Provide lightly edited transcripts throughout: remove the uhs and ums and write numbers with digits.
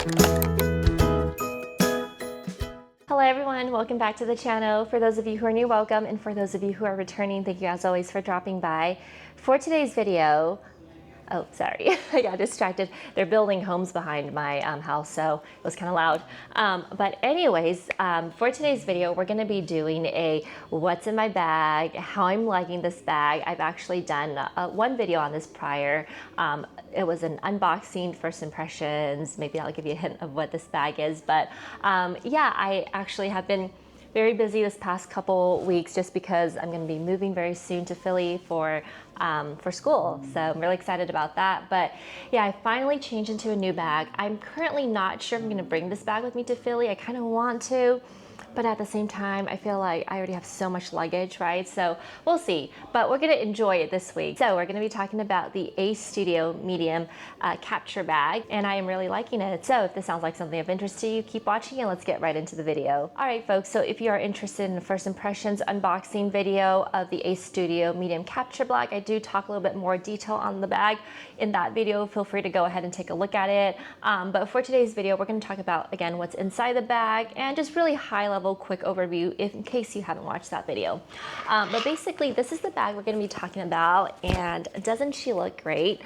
Hello everyone, welcome back to the channel. For those of you who are new, welcome, and for those of you who are returning, thank you as always for dropping by. For today's video, oh, sorry, I got distracted. They're building homes behind my house, so it was kind of loud. But anyways, for today's video, we're gonna be doing a what's in my bag, how I'm liking this bag. I've actually done one video on this prior. It was an unboxing, first impressions. Maybe I'll give you a hint of what this bag is. But yeah, I actually have been very busy this past couple weeks just because I'm going to be moving very soon to Philly for school. So I'm really excited about that. But yeah, I finally changed into a new bag. I'm currently not sure if I'm going to bring this bag with me to Philly. I kind of want to, but at the same time, I feel like I already have so much luggage, right? So we'll see, but we're gonna enjoy it this week. So we're gonna be talking about the Aest Studio Medium Capture Bag, and I am really liking it. So if this sounds like something of interest to you, keep watching and let's get right into the video. All right, folks, so if you are interested in the first impressions unboxing video of the Aest Studio Medium Capture Bag, I do talk a little bit more detail on the bag in that video. Feel free to go ahead and take a look at it. But for today's video, we're gonna talk about, again, what's inside the bag and just really high level quick overview in case you haven't watched that video. But basically, this is the bag we're going to be talking about, and doesn't she look great?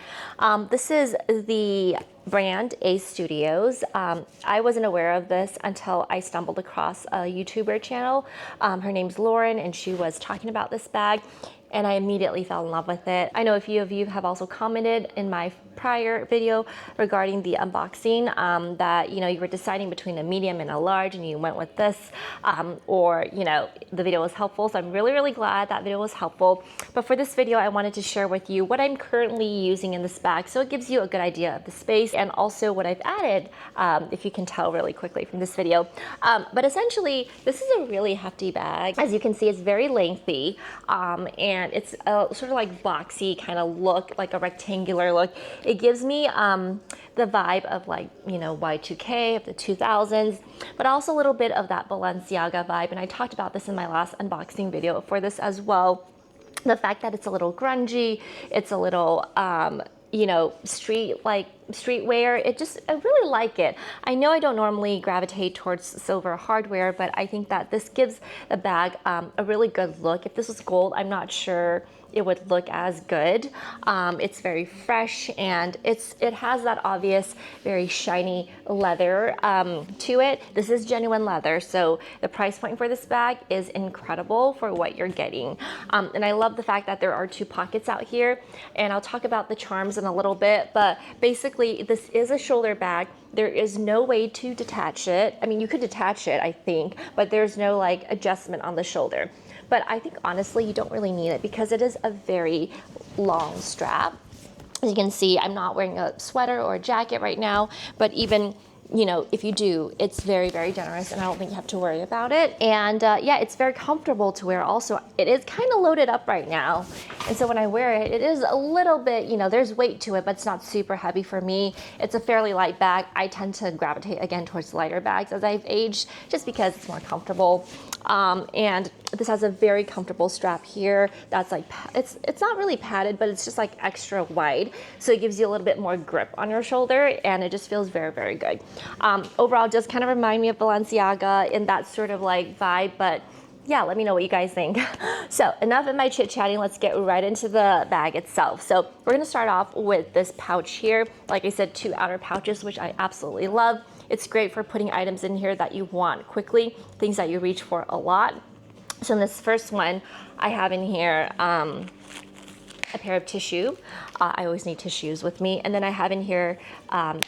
This is the brand Aest Studios. I wasn't aware of this until I stumbled across a YouTuber channel. Her name's Lauren, and she was talking about this bag, and I immediately fell in love with it. I know a few of you have also commented in my prior video regarding the unboxing that you were deciding between a medium and a large and you went with this, or the video was helpful. So I'm really glad that video was helpful. But for this video, I wanted to share with you what I'm currently using in this bag, so it gives you a good idea of the space and also what I've added, if you can tell really quickly from this video. But essentially, this is a really hefty bag. As you can see, it's very lengthy, and it's a sort of like boxy kind of look, like a rectangular look. It gives me the vibe of like, Y2K, of the 2000s, but also a little bit of that Balenciaga vibe. And I talked about this in my last unboxing video for this as well. The fact that it's a little grungy, it's a little, streetwear. I really like it. I know I don't normally gravitate towards silver hardware, but I think that this gives the bag a really good look. If this was gold, I'm not sure it would look as good. It's very fresh, and it has that obvious, very shiny leather to it. This is genuine leather, so the price point for this bag is incredible for what you're getting. And I love the fact that there are two pockets out here, and I'll talk about the charms in a little bit, but basically this is a shoulder bag. There is no way to detach it. I mean, you could detach it, I think, but there's no like adjustment on the shoulder. But I think honestly, you don't really need it because it is a very long strap. As you can see, I'm not wearing a sweater or a jacket right now, but even if you do, it's very generous, and I don't think you have to worry about it. And yeah, it's very comfortable to wear also. It is kind of loaded up right now, and so when I wear it, it is a little bit, there's weight to it, but it's not super heavy for me. It's a fairly light bag. I tend to gravitate again towards lighter bags as I've aged, just because it's more comfortable. And this has a very comfortable strap here that's like, it's not really padded, but it's just like extra wide, so it gives you a little bit more grip on your shoulder, and it just feels very good. Overall, it does kind of remind me of Balenciaga in that sort of like vibe, but yeah, let me know what you guys think. So enough of my chit-chatting, let's get right into the bag itself. So we're gonna start off with this pouch here. Like I said, two outer pouches, which I absolutely love. It's great for putting items in here that you want quickly, things that you reach for a lot. So in this first one, I have in here a pair of tissue. I always need tissues with me. And then I have in here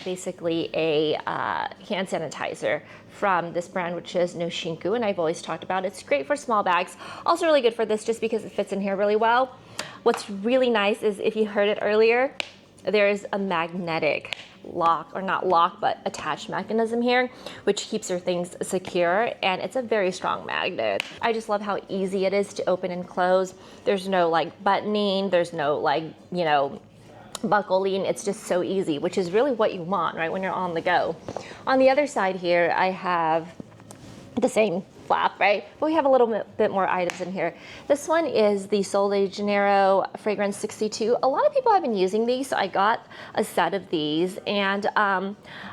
basically a hand sanitizer from this brand, which is No Shinku, and I've always talked about it. It's great for small bags. Also really good for this just because it fits in here really well. What's really nice is, if you heard it earlier, there's a magnetic lock, or not lock, but attach mechanism here, which keeps your things secure, and it's a very strong magnet. I just love how easy it is to open and close. There's no like buttoning, there's no like, buckling. It's just so easy, which is really what you want, right, when you're on the go. On the other side here, I have the same flap, right? But we have a little bit more items in here. This one is the Sol de Janeiro Fragrance 62. A lot of people have been using these, so I got a set of these, and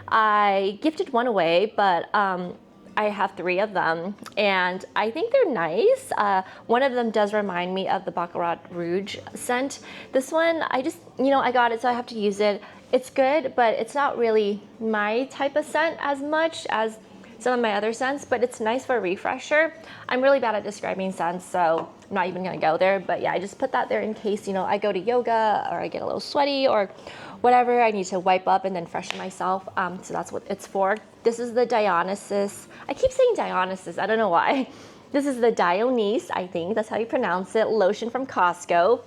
I gifted one away, but I have 3 of them, and I think they're nice. One of them does remind me of the Baccarat Rouge scent. This one, I just, I got it, so I have to use it. It's good, but it's not really my type of scent as much as some of my other scents, but it's nice for a refresher. I'm really bad at describing scents, so I'm not even gonna go there, but yeah, I just put that there in case, I go to yoga or I get a little sweaty or whatever, I need to wipe up and then freshen myself, so that's what it's for. This is the Dionysus. I keep saying Dionysus, I don't know why. This is the Dionys, I think that's how you pronounce it, lotion from Costco.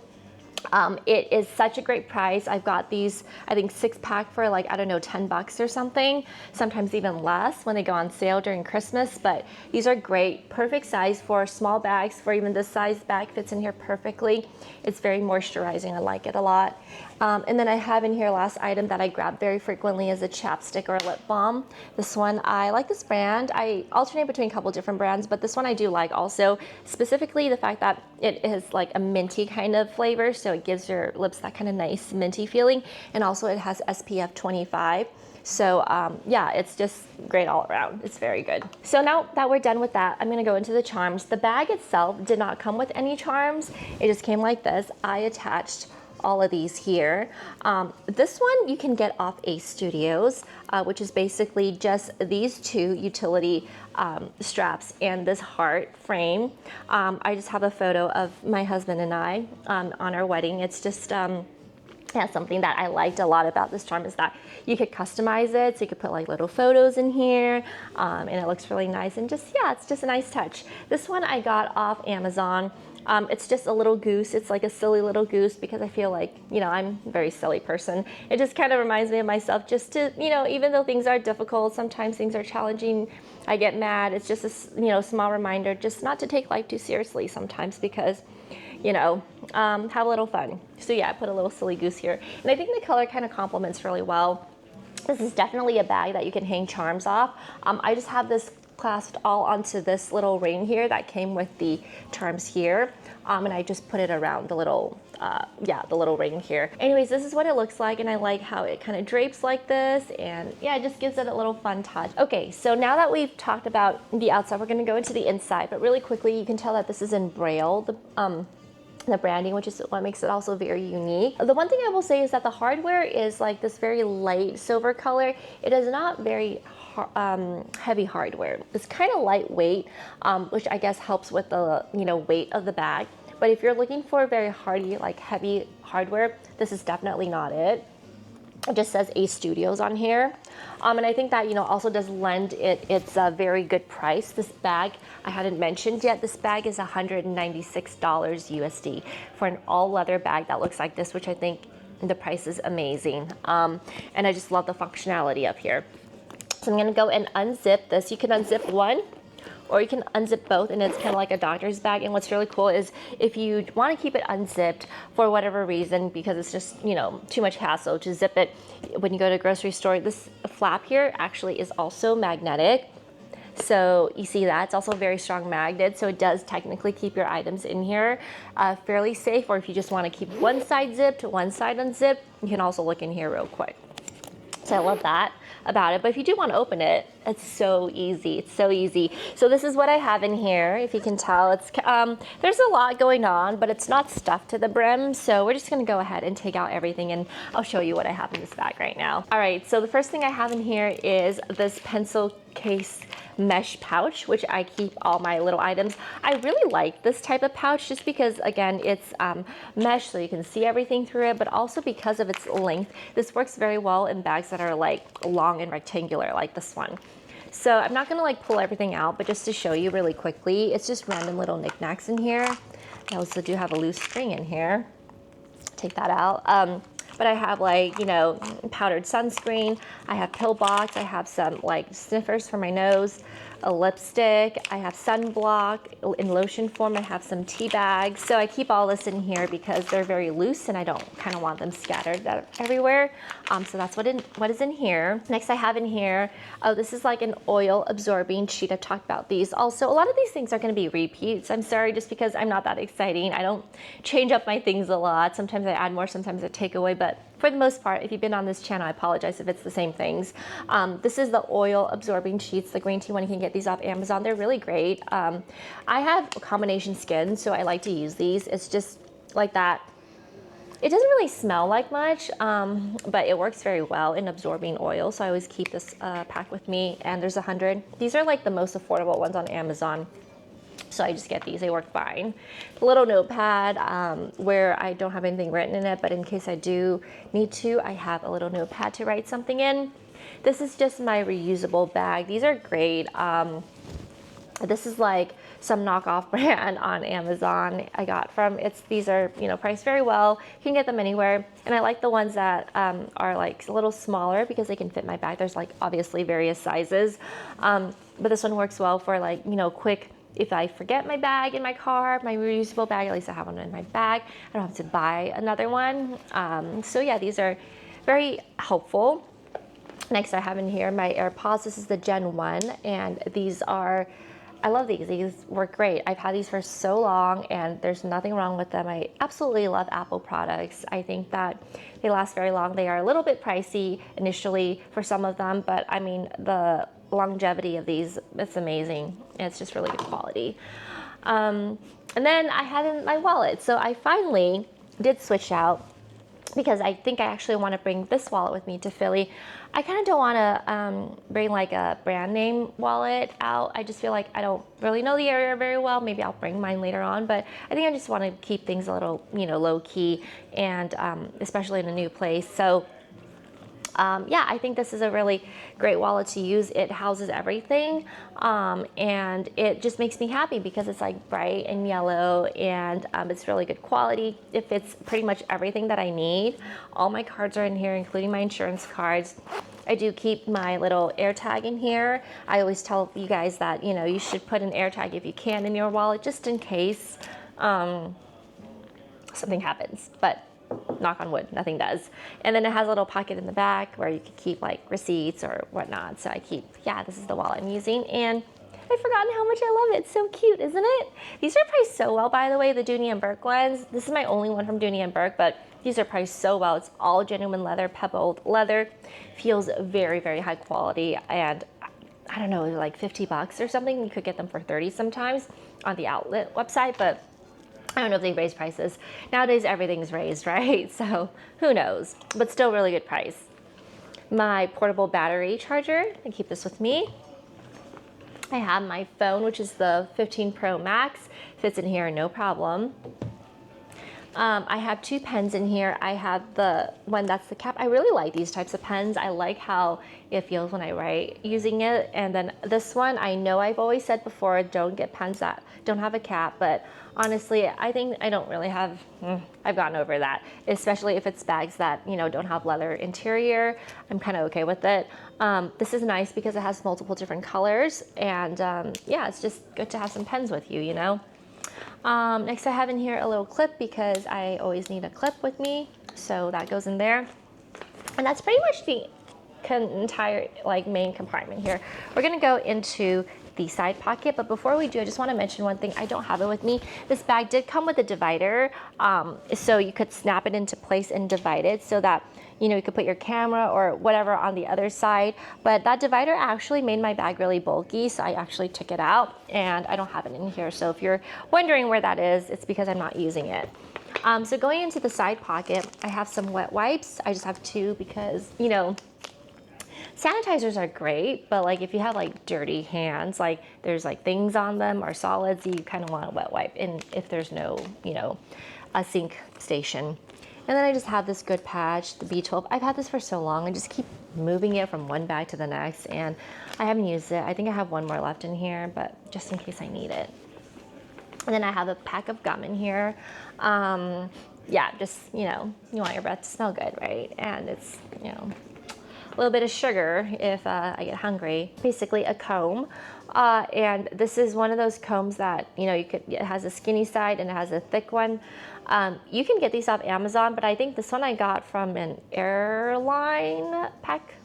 It is such a great price. I've got these, I think 6-pack for like, I don't know, 10 bucks or something, sometimes even less when they go on sale during Christmas, but these are great, perfect size for small bags, for even this size bag fits in here perfectly. It's very moisturizing, I like it a lot. And then I have in here, last item that I grab very frequently is a chapstick or a lip balm. This one, I like this brand. I alternate between a couple different brands, but this one I do like also, specifically the fact that it is like a minty kind of flavor, so it gives your lips that kind of nice minty feeling, and also it has SPF 25. So yeah, it's just great all around. It's very good. So now that we're done with that, I'm gonna go into the charms. The bag itself did not come with any charms. It just came like this. I attached all of these here. This one you can get off Aest Studios, which is basically just these 2 utility straps and this heart frame. I just have a photo of my husband and I on our wedding. It's just yeah, something that I liked a lot about this charm is that you could customize it, so you could put like little photos in here, and it looks really nice, and just, yeah, it's just a nice touch. This one I got off Amazon. It's just a little goose. It's like a silly little goose because I feel like, I'm a very silly person. It just kind of reminds me of myself, just to, even though things are difficult, sometimes things are challenging, I get mad. It's just a, small reminder just not to take life too seriously sometimes because, have a little fun. So yeah, I put a little silly goose here. And I think the color kind of complements really well. This is definitely a bag that you can hang charms off. I just have this clasped all onto this little ring here that came with the charms here, and I just put it around the little the little ring here. Anyways, this is what it looks like, and I like how it kind of drapes like this, and yeah, it just gives it a little fun touch. Okay, so now that we've talked about the outside, we're going to go into the inside, but really quickly, you can tell that this is in Braille, the branding, which is what makes it also very unique. The one thing I will say is that the hardware is like this very light silver color. It is not very heavy hardware. It's kind of lightweight, which I guess helps with the weight of the bag. But if you're looking for very hardy, like heavy hardware, this is definitely not it. It just says Aest Studios on here. And I think that, also does lend it its a very good price. This bag, I hadn't mentioned yet, this bag is $196 USD for an all leather bag that looks like this, which I think the price is amazing. And I just love the functionality up here. So I'm gonna go and unzip this. You can unzip one, or you can unzip both, and it's kind of like a doctor's bag. And what's really cool is if you want to keep it unzipped for whatever reason, because it's just, too much hassle to zip it when you go to a grocery store, this flap here actually is also magnetic. So you see that, it's also a very strong magnet, so it does technically keep your items in here fairly safe, or if you just want to keep one side zipped, one side unzipped, you can also look in here real quick. So I love that about it. But if you do want to open it, it's so easy. It's so easy. So this is what I have in here. If you can tell, it's there's a lot going on, but it's not stuffed to the brim. So we're just going to go ahead and take out everything, and I'll show you what I have in this bag right now. All right, so the first thing I have in here is this pencil case mesh pouch, which I keep all my little items. I really like this type of pouch just because, again, it's mesh, so you can see everything through it, but also because of its length. This works very well in bags that are like long and rectangular like this one. So I'm not gonna like pull everything out, but just to show you really quickly, it's just random little knickknacks in here. I also do have a loose string in here. Take that out. but I have like, you know, powdered sunscreen. I have pill box. I have some like sniffers for my nose, a lipstick. I have sunblock in lotion form. I have some tea bags. So I keep all this in here because they're very loose and I don't kind of want them scattered everywhere. So that's what is in here. Next I have in here, oh, this is like an oil absorbing sheet. I've talked about these. Also, a lot of these things are going to be repeats. I'm sorry, just because I'm not that exciting. I don't change up my things a lot. Sometimes I add more, sometimes I take away, but for the most part, if you've been on this channel, I apologize if it's the same things. This is the oil absorbing sheets, the green tea one. You can get these off Amazon. They're really great. I have a combination skin, so I like to use these. It's just like that. It doesn't really smell like much, but it works very well in absorbing oil. So I always keep this pack with me, and there's 100. These are like the most affordable ones on Amazon. So I just get these, they work fine. A little notepad where I don't have anything written in it, but in case I do need to, I have a little notepad to write something in. This is just my reusable bag. These are great. This is like some knockoff brand on Amazon I got from, these are, you know, priced very well. You can get them anywhere. And I like the ones that are like a little smaller because they can fit my bag. There's like obviously various sizes. But this one works well for like, you know, quick, if I forget my bag in my car, my reusable bag, at least I have one in my bag. I don't have to buy another one. So yeah, these are very helpful. Next I have in here my AirPods. This is the Gen 1, and these are, I love these. These work great. I've had these for so long and there's nothing wrong with them. I absolutely love Apple products. I think that they last very long. They are a little bit pricey initially for some of them, but I mean, the longevity of these, it's amazing. It's just really good quality. And then I have in my wallet. So I finally did switch out because I think I actually want to bring this wallet with me to Philly. I kind of don't want to bring like a brand name wallet out. I just feel like I don't really know the area very well. Maybe I'll bring mine later on, but I think I just want to keep things a little, you know, low key, and especially in a new place. So yeah, I think this is a really great wallet to use. It houses everything, and it just makes me happy because it's like bright and yellow, and it's really good quality. It fits pretty much everything that I need. All my cards are in here, including my insurance cards. I do keep my little AirTag in here. I always tell you guys that, you know, you should put an AirTag if you can in your wallet, just in case something happens. But knock on wood, nothing does. And then it has a little pocket in the back where you could keep like receipts or whatnot. So I keep, yeah, this is the wallet I'm using, and I've forgotten how much I love it. It's so cute, isn't it? These are priced so well, by the way, the Dooney & Bourke ones. This is my only one from Dooney & Bourke, but these are priced so well. It's all genuine leather, pebbled leather. Feels very, very high quality, and I don't know, like 50 bucks or something. You could get them for 30 sometimes on the outlet website, but I don't know if they raise prices. Nowadays, everything's raised, right? So who knows, but still really good price. My portable battery charger, I keep this with me. I have my phone, which is the 15 Pro Max. Fits in here, no problem. I have 2 pens in here. I have the one that's the cap. I really like these types of pens. I like how it feels when I write using it. And then this one, I know I've always said before, don't get pens that don't have a cap, but honestly, I think I don't really have, I've gotten over that, especially if it's bags that, you know, don't have leather interior. I'm kind of okay with it. This is nice because it has multiple different colors, and yeah, it's just good to have some pens with you, you know. Next I have in here a little clip because I always need a clip with me, so that goes in there. And that's pretty much the entire like main compartment here. We're gonna go into the side pocket, but before we do, I just want to mention one thing. I don't have it with me. This bag did come with a divider, so you could snap it into place and divide it so that, you know, you could put your camera or whatever on the other side. But that divider actually made my bag really bulky, so I actually took it out, and I don't have it in here. So if you're wondering where that is, it's because I'm not using it. So going into the side pocket, I have some wet wipes. I just have 2 because, you know, sanitizers are great, but like if you have like dirty hands, like there's like things on them or solids, you kind of want a wet wipe, and if there's no, you know, a sink station. And then I just have this good patch, the B12. I've had this for so long. I just keep moving it from one bag to the next, and I haven't used it. I think I have one more left in here, but just in case I need it. And then I have a pack of gum in here. yeah, just, you know, you want your breath to smell good, right? And it's, you know, a little bit of sugar if I get hungry. Basically a comb. And this is one of those combs that, you know, it has a skinny side and it has a thick one. You can get these off Amazon, but I think this one I got from an airline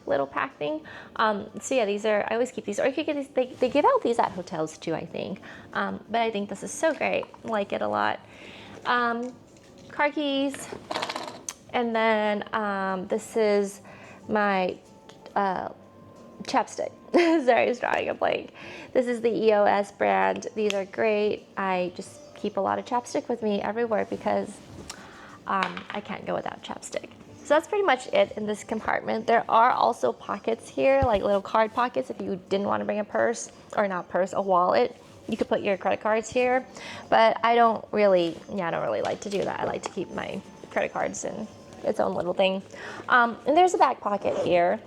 little pack thing. So yeah, these are, I always keep these, or you could get these, they give out these at hotels too, I think. But I think this is so great. I like it a lot. Car keys. And then this is my chapstick. Sorry, I was drawing a blank. This is the EOS brand. These are great. I just keep a lot of chapstick with me everywhere because I can't go without chapstick. So that's pretty much it in this compartment. There are also pockets here, like little card pockets if you didn't want to bring a purse, or not purse, a wallet. You could put your credit cards here, but I don't really like to do that. I like to keep my credit cards in its own little thing. And there's a back pocket here,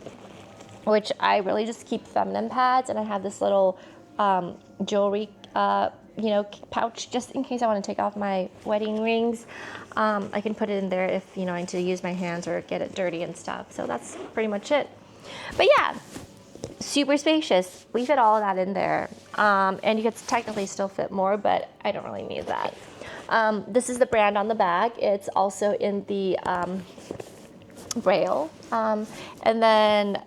which I really just keep feminine pads, and I have this little jewelry, you know, pouch just in case I want to take off my wedding rings. I can put it in there if, you know, I need to use my hands or get it dirty and stuff. So that's pretty much it. But yeah, super spacious. We fit all of that in there. And you could technically still fit more, but I don't really need that. This is the brand on the back. It's also in the Braille. And then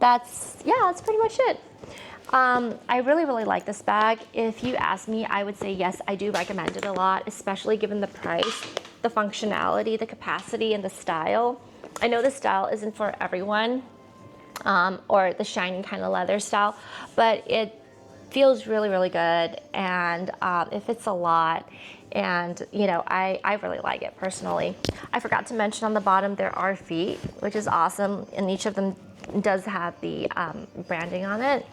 that's pretty much it. I really like this bag. If you ask me, I would say yes, I do recommend it a lot, especially given the price, the functionality, the capacity, and the style. I know the style isn't for everyone, or the shiny kind of leather style, but it feels really good, and it fits a lot. And you know, I really like it personally. I forgot to mention on the bottom there are feet, which is awesome, and each of them does have the branding on it.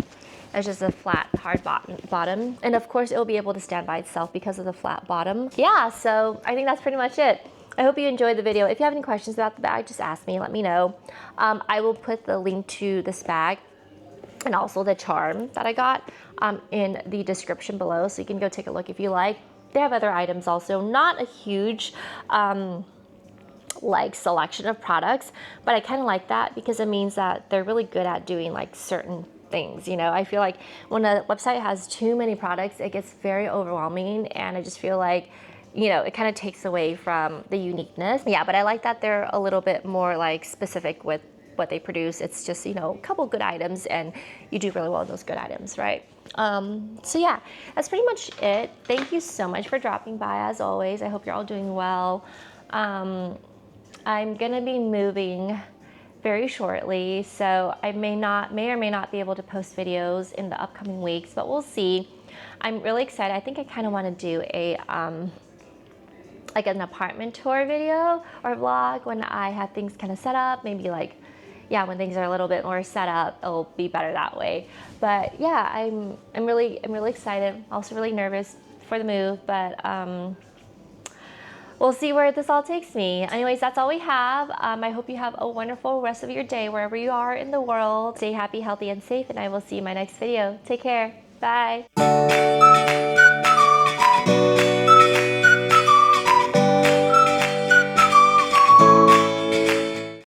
It's just a flat, hard bottom. And of course, it will be able to stand by itself because of the flat bottom. Yeah, so I think that's pretty much it. I hope you enjoyed the video. If you have any questions about the bag, just ask me, let me know. I will put the link to this bag and also the charm that I got in the description below, so you can go take a look if you like. They have other items also, not a huge like selection of products, but I kind of like that because it means that they're really good at doing like certain things. You know, I feel like when a website has too many products, it gets very overwhelming, and I just feel like, you know, it kind of takes away from the uniqueness. Yeah, but I like that they're a little bit more like specific with what they produce. It's just, you know, a couple good items, and you do really well with those good items, right? So yeah, that's pretty much it. Thank you so much for dropping by as always. I hope you're all doing well. I'm gonna be moving very shortly, so I may or may not be able to post videos in the upcoming weeks, but we'll see. I'm really excited. I think I kind of want to do a like an apartment tour video or vlog when I have things kind of set up. Maybe like, yeah, when things are a little bit more set up, it'll be better that way. But yeah, I'm really excited. Also really nervous for the move, but we'll see where this all takes me. Anyways, that's all we have. I hope you have a wonderful rest of your day wherever you are in the world. Stay happy, healthy, and safe, and I will see you in my next video. Take care. Bye.